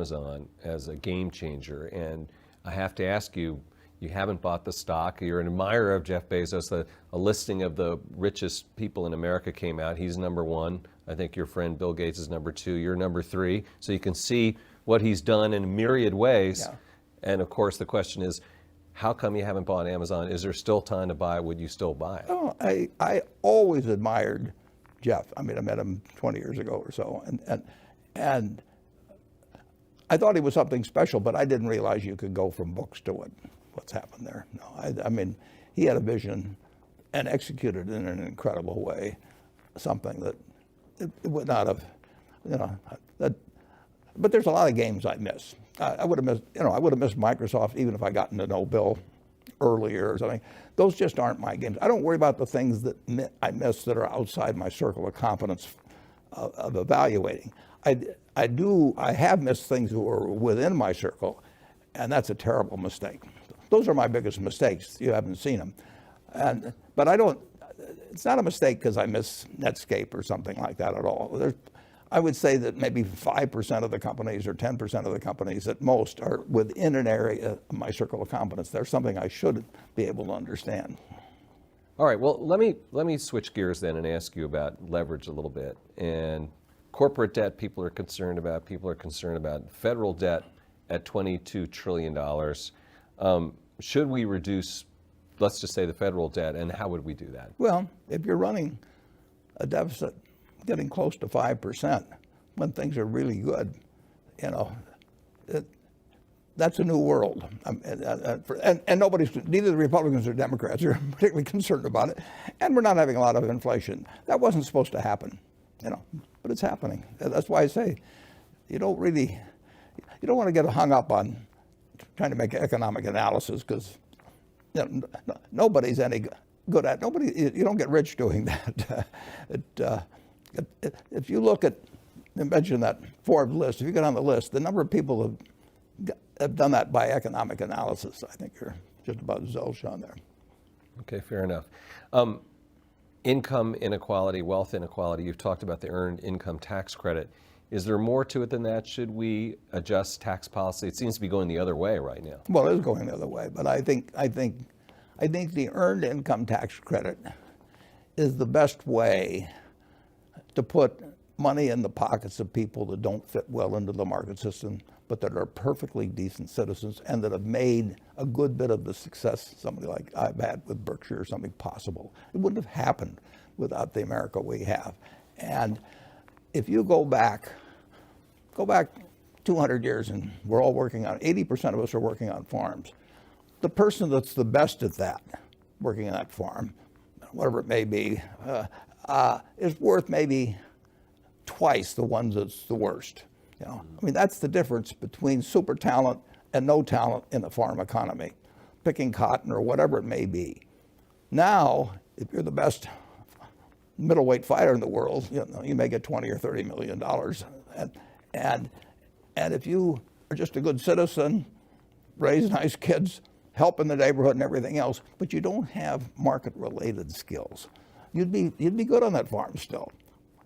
Amazon as a game changer. And I have to ask you, you haven't bought the stock. You're an admirer of Jeff Bezos. A listing of the richest people in America came out. He's number one. I think your friend Bill Gates is number two. You're number three. So you can see what he's done in myriad ways. Yeah. And of course, the question is, how come you haven't bought Amazon? Is there still time to buy? Would you still buy it? Oh, I always admired Jeff. I mean, I met him 20 years ago or so. And I thought he was something special, but I didn't realize you could go from books to what's happened there. No, I mean, he had a vision and executed in an incredible way, something that it would not have, but there's a lot of games I miss. I would have missed, I would have missed Microsoft even if I gotten to know Bill earlier or something. Those just aren't my games. I don't worry about the things that I miss that are outside my circle of competence of evaluating. I have missed things that were within my circle, and that's a terrible mistake. Those are my biggest mistakes. You haven't seen them. But I don't, it's not a mistake because I miss Netscape or something like that at all. I would say that maybe 5% of the companies or 10% of the companies at most are within an area of my circle of competence. There's something I should be able to understand. All right, well, let me switch gears then and ask you about leverage a little bit. And corporate debt, people are concerned about. People are concerned about federal debt at $22 trillion. Should we reduce, let's just say, the federal debt, and how would we do that? Well, if you're running a deficit getting close to 5% when things are really good, that's a new world. And nobody's, neither the Republicans or Democrats are particularly concerned about it. And we're not having a lot of inflation. That wasn't supposed to happen, but it's happening. That's why I say you don't want to get hung up on trying to make economic analysis because nobody's any good at it. You don't get rich doing that. If you look at, you mentioned that Forbes list, if you get on the list, the number of people have done that by economic analysis, I think you're just about zilch on there. Okay, fair enough. Income inequality, wealth inequality, you've talked about the earned income tax credit. Is there more to it than that? Should we adjust tax policy? It seems to be going the other way right now. Well, it is going the other way, but I think the earned income tax credit is the best way to put money in the pockets of people that don't fit well into the market system, but that are perfectly decent citizens and that have made a good bit of the success somebody like I've had with Berkshire or something possible. It wouldn't have happened without the America we have. And if you go back 200 years and we're all working on, 80% of us are working on farms. The person that's the best at that, working on that farm, whatever it may be, is worth maybe twice the ones that's the worst. I mean, that's the difference between super talent and no talent in the farm economy, picking cotton or whatever it may be. Now, if you're the best middleweight fighter in the world, you may get $20 or $30 million. And if you are just a good citizen, raise nice kids, help in the neighborhood and everything else, but you don't have market-related skills, you'd be good on that farm still.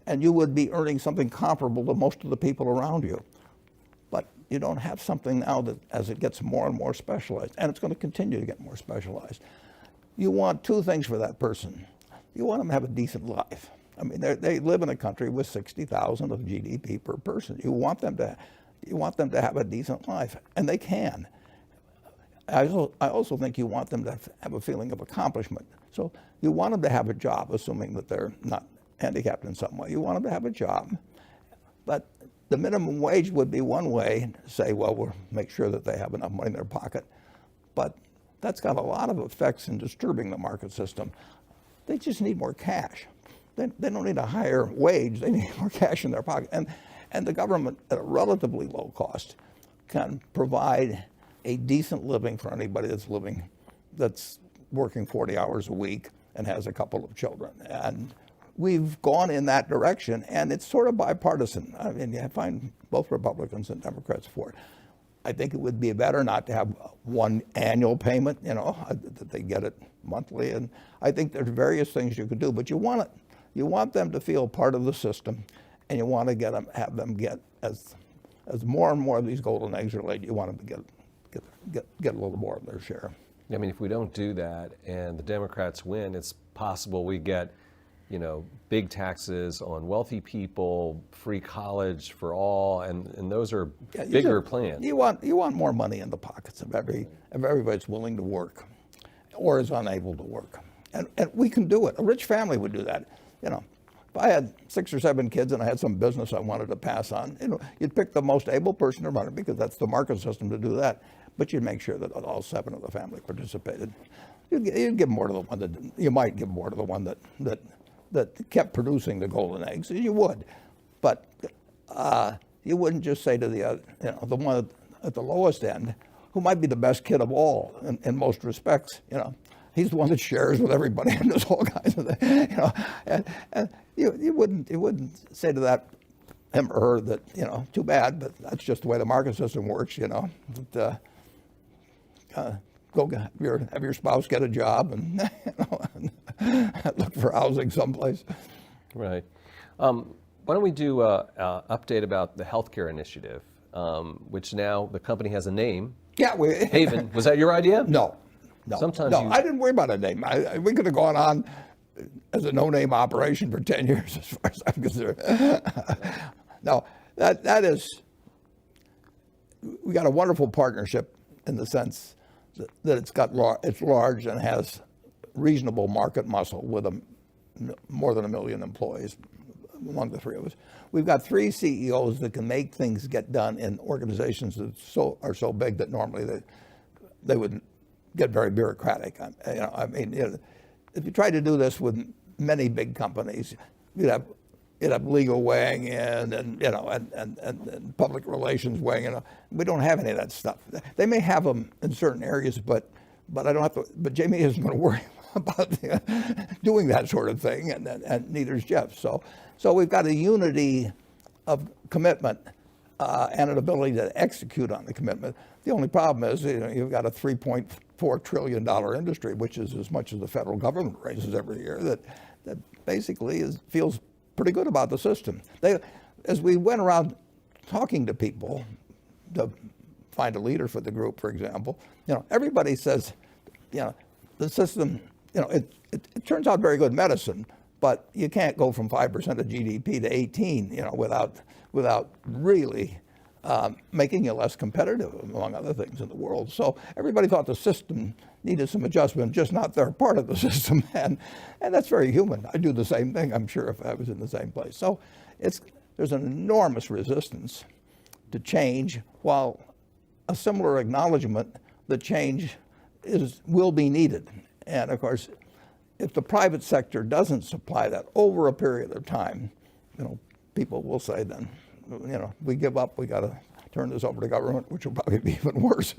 And you would be earning something comparable to most of the people around you. But you don't have something now that as it gets more and more specialized, and it's going to continue to get more specialized. You want two things for that person. You want them to have a decent life. I mean, they live in a country with 60,000 of GDP per person. You want them to have a decent life, and they can. I also think you want them to have a feeling of accomplishment. So you want them to have a job, assuming that they're not handicapped in some way. You want them to have a job. But the minimum wage would be one way to say, well, we'll make sure that they have enough money in their pocket. But that's got a lot of effects in disturbing the market system. They just need more cash. They don't need a higher wage. They need more cash in their pocket. And the government, at a relatively low cost, can provide a decent living for anybody that's working 40 hours a week and has a couple of children. And we've gone in that direction, and it's sort of bipartisan. I mean, you find both Republicans and Democrats for it. I think it would be better not to have one annual payment, that they get it monthly. And I think there's various things you could do, but you want them to feel part of the system, and you want to have them get as as more and more of these golden eggs are laid, you want them to get a little more of their share. I mean, if we don't do that and the Democrats win, it's possible we get, big taxes on wealthy people, free college for all, and those are bigger plans. You want more money in the pockets of everybody that's willing to work or is unable to work. And we can do it. A rich family would do that. If I had 6 or 7 kids and I had some business I wanted to pass on, you'd pick the most able person to run it because that's the market system to do that. But you'd make sure that all 7 of the family participated. You'd give more to the one that didn't. You might give more to the one that kept producing the golden eggs. You would, but you wouldn't just say to the the one at the lowest end, who might be the best kid of all in most respects. He's the one that shares with everybody and does all kinds of things. And you wouldn't say to that him or her that too bad, but that's just the way the market system works. That, go have your spouse get a job and look for housing someplace. Right. Why don't we do an update about the healthcare initiative, which now the company has a name. Yeah, Haven. Was that your idea? No. Sometimes I didn't worry about a name. We could have gone on as a no-name operation for 10 years, as far as I'm concerned. No, that is. We got a wonderful partnership in the sense that it's large and has reasonable market muscle with more than 1 million employees among the 3 of us. We've got 3 CEOs that can make things get done in organizations that are so big that normally they would get very bureaucratic. If you try to do this with many big companies, you'd have legal weighing in and public relations weighing in. We don't have any of that stuff. They may have them in certain areas, but I don't have to. But Jamie isn't going to worry about doing that sort of thing, and neither is Jeff. So we've got a unity of commitment and an ability to execute on the commitment. The only problem is you've got a $3.4 trillion industry, which is as much as the federal government raises every year, that basically feels pretty good about the system. As we went around talking to people to find a leader for the group, for example, everybody says, the system, it turns out very good medicine, but you can't go from 5% of GDP to 18, without really making you less competitive, among other things in the world. So everybody thought the system needed some adjustment, just not their part of the system, and that's very human. I'd do the same thing, I'm sure, if I was in the same place. So there's an enormous resistance to change, while a similar acknowledgement that change will be needed. And of course, if the private sector doesn't supply that over a period of time, people will say then, we give up, we got to turn this over to government, which will probably be even worse.